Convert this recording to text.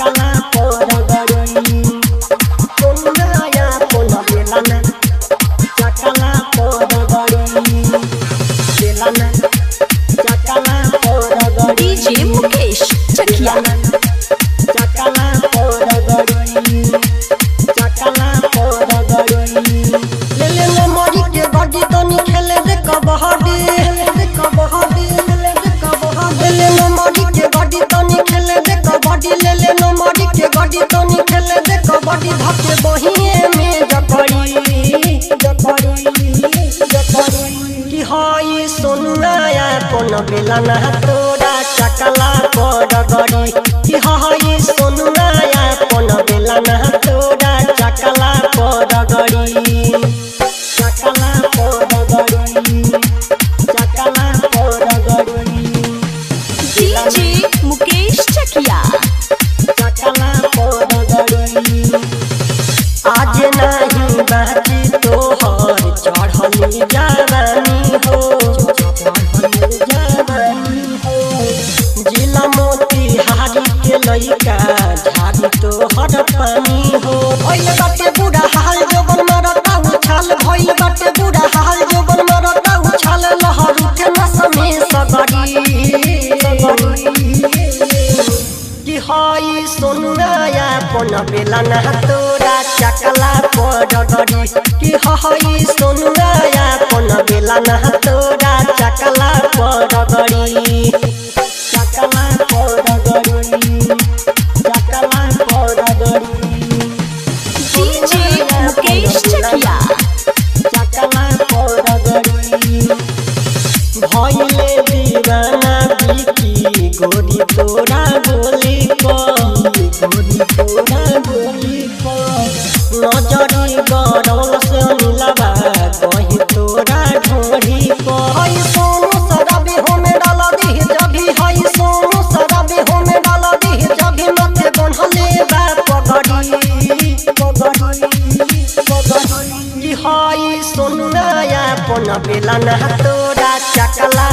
चकला पोरगड़ी सोनुया अपन बेलाना चकला पोरगड़ी बेलाना चकला पोरगड़ी डीजे मुकेश चकिया चकला पोरगड़ी चकला पोरगड़ी ले ले ले मोरी के बड़ी तनी खेले दे कबड्डी ले कबड्डी ले दे कबड्डी ले ले मोरी के बड़ी तनी खेले दे कबड्डी ले ले नो मोरी के बड़ी तनी खेले दे कबड्डी धके बहिए में जकड़ी जकड़ी जकड़ी कि हाय सोनुया अपन बेलाना तोरा चकला पोरगड़ी कि हाय सोनुया अपन बेलाना तोरा चकला पोरगड़ी चकला पोरगड़ी चकला पोरगड़ी डीजे मुकेश चकिया चकला पोरगड़ी आज नहीं बाकी तोहर चढ़ली जवानी हो चढ़ली जवानी हो जिला मोतिहारी के लइका झाड़ी तोहर पानी हो भइल बाटे बुढ़ा हाल जोबन मरता उछाल भइल बाटे बुढ़ा हाल जोबन मरता उछाल लहर उठे नस में सगड़ी कि हाय सोनुया अपन बेलाना तोरा चकला पोरगड़ी कि हाय सोनुया अपन बेलाना तोरा चकला पोरगड़ी चकला पोरगड़ी चकला पोरगड़ी डीजे मुकेश चकिया चकला पोरगड़ी भइले दीवाना बिकी गोरी तोरा गोली को गोरी तोरा गोली को नजरी गरल से मिलावा कहीं तोरा ढोरी को हाय सोनू शराबी हो में डाला दी जभी हाय सोनू शराबी हो में डाला दी जभी मथे बनहले बा पगड़ी पगड़ी पगड़ी हाय सोनुया अपन बेलाना तोरा चकला